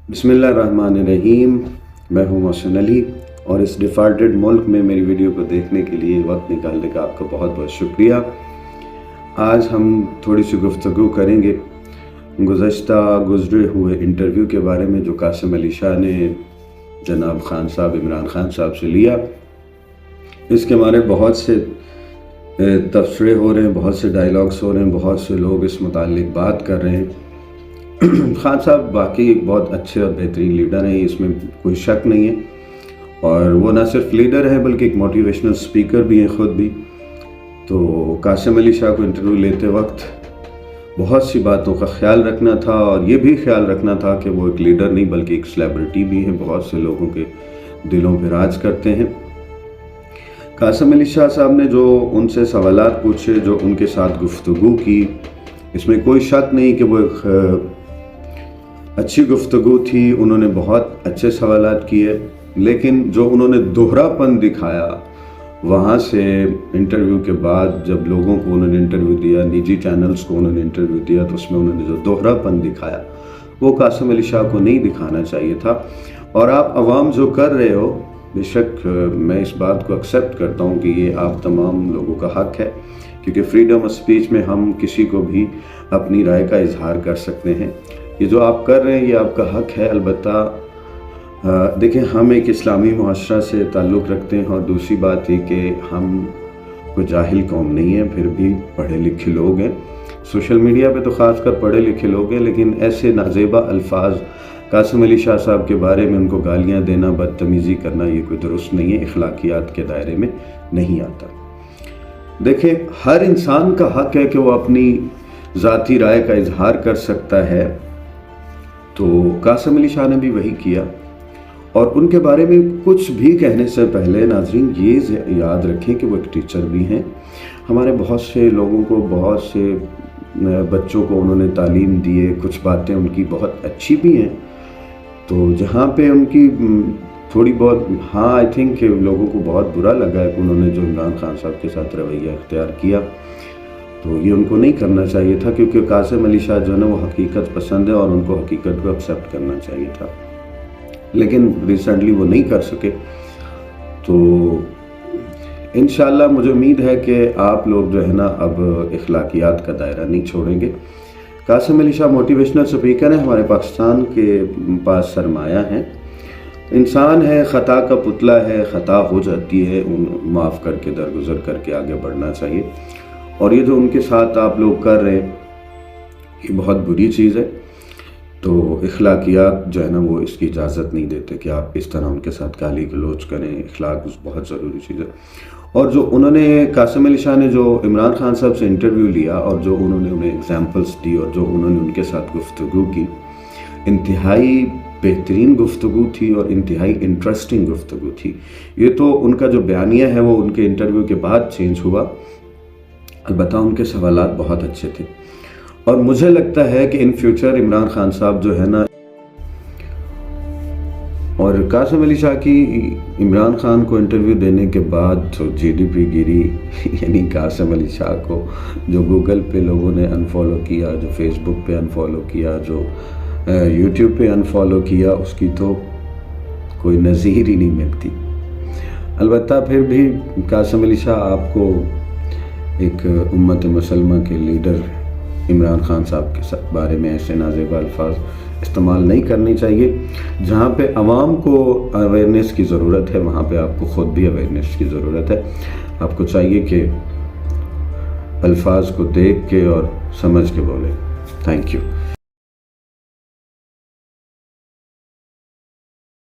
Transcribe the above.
बिस्मिल्लाहिर्रहमानिर्रहीम। मैं हूं मोहसिन अली और इस डिफ़ॉल्टेड मुल्क में मेरी वीडियो को देखने के लिए वक्त निकालने का आपका बहुत बहुत शुक्रिया। आज हम थोड़ी सी गुफ्तगू करेंगे गुज़रे हुए इंटरव्यू के बारे में जो कासिम अली शाह ने जनाब खान साहब इमरान खान साहब से लिया। इसके हमारे बहुत से तबसरे हो रहे हैं, बहुत से डायलॉग्स हो रहे हैं, बहुत से लोग इस मुताल्लिक बात कर रहे हैं। खान साहब वाकई बहुत अच्छे और बेहतरीन लीडर हैं, इसमें कोई शक नहीं है। और वो ना सिर्फ लीडर हैं बल्कि एक मोटिवेशनल स्पीकर भी हैं ख़ुद भी। तो कासिम अली शाह को इंटरव्यू लेते वक्त बहुत सी बातों का ख्याल रखना था और ये भी ख्याल रखना था कि वो एक लीडर नहीं बल्कि एक सेलिब्रिटी भी हैं, बहुत से लोगों के दिलों पर राज करते हैं। कासिम अली शाह साहब ने जो उनसे सवालात पूछे, जो उनके साथ गुफ्तगू की, इसमें कोई शक नहीं कि वो एक अच्छी गुफ्तगू थी। उन्होंने बहुत अच्छे सवालात किए, लेकिन जो उन्होंने दोहरापन दिखाया वहाँ से इंटरव्यू के बाद जब लोगों को उन्होंने इंटरव्यू दिया, निजी चैनल्स को उन्होंने इंटरव्यू दिया, तो उसमें उन्होंने जो दोहरापन दिखाया वो कासिम अली शाह को नहीं दिखाना चाहिए था। और आप अवाम जो कर रहे हो, बेशक मैं इस बात को एक्सेप्ट करता हूँ कि ये आप तमाम लोगों का हक़ है, क्योंकि फ्रीडम ऑफ स्पीच में हम किसी को भी अपनी राय का इजहार कर सकते हैं। ये जो आप कर रहे हैं ये आपका हक़ है। अलबत्ता देखें, हम एक इस्लामी मुआशरा से ताल्लुक़ रखते हैं और दूसरी बात ये कि हम कोई जाहिल कौम नहीं है, फिर भी पढ़े लिखे लोग हैं। सोशल मीडिया पे तो ख़ासकर पढ़े लिखे लोग हैं, लेकिन ऐसे नाजेबा अल्फाज कासिम अली शाह साहब के बारे में उनको गालियाँ देना, बदतमीज़ी करना, ये कोई दुरुस्त नहीं है, इखलाकियात के दायरे में नहीं आता। देखें, हर इंसान का हक़ है कि वो अपनी ज़ाती राय का इजहार कर सकता है। तो कासिम अली शाह ने भी वही किया। और उनके बारे में कुछ भी कहने से पहले नाज़रीन ये याद रखें कि वो एक टीचर भी हैं। हमारे बहुत से लोगों को, बहुत से बच्चों को उन्होंने तालीम दी है, कुछ बातें उनकी बहुत अच्छी भी हैं। तो जहाँ पे उनकी थोड़ी बहुत आई थिंक लोगों को बहुत बुरा लगा है कि उन्होंने जो इमरान खान साहब के साथ रवैया इख्तियार किया, तो ये उनको नहीं करना चाहिए था, क्योंकि कासिम अली शाह जो है ना वो हकीकत पसंद है और उनको हकीकत को एक्सेप्ट करना चाहिए था। लेकिन रिसेंटली वो नहीं कर सके। तो इंशाल्लाह मुझे उम्मीद है कि आप लोग जो है ना अब इखलाकियात का दायरा नहीं छोड़ेंगे। कासिम अली शाह मोटिवेशनल स्पीकर है, हमारे पाकिस्तान के पास सरमाया है। इंसान है, ख़ता का पुतला है, ख़ता हो जाती है, माफ़ करके दरगुजर करके आगे बढ़ना चाहिए। और ये जो उनके साथ आप लोग कर रहे हैं ये बहुत बुरी चीज़ है। तो इखलाकियात जो है ना वो इसकी इजाज़त नहीं देते कि आप इस तरह उनके साथ गाली गलौज करें। इखलाक बहुत ज़रूरी चीज़ है। और जो उन्होंने कासिम अली शाह ने जो इमरान खान साहब से इंटरव्यू लिया और जो उन्होंने उन्हें एग्जाम्पल्स दी और जो उन्होंने उनके साथ गुफ्तगू की, इंतहाई बेहतरीन गुफ्तगू थी और इंतहाई इंटरेस्टिंग गुफ्तगू थी। ये तो उनका जो बयानिया है वो उनके इंटरव्यू के बाद चेंज हुआ। अलबत्ता उनके सवालात बहुत अच्छे थे और मुझे लगता है कि इन फ्यूचर इमरान खान साहब जो है ना, और कासिम अली शाह की इमरान खान को इंटरव्यू देने के बाद तो जीडीपी गिरी यानी कासिम अली शाह को जो गूगल पे लोगों ने अनफॉलो किया, जो फेसबुक पे अनफॉलो किया, जो यूट्यूब पे अनफॉलो किया, उसकी तो कोई नज़ीर ही नहीं मिलती। अलबत्ता फिर भी कासिम अली शाह आपको एक उम्मत मुसलमान के लीडर इमरान खान साहब के बारे में ऐसे नाज़ेबा अल्फाज इस्तेमाल नहीं करनी चाहिए। जहाँ पे अवाम को अवेयरनेस की ज़रूरत है वहाँ पे आपको ख़ुद भी अवेयरनेस की ज़रूरत है। आपको चाहिए कि अल्फाज को देख के और समझ के बोले। Thank you.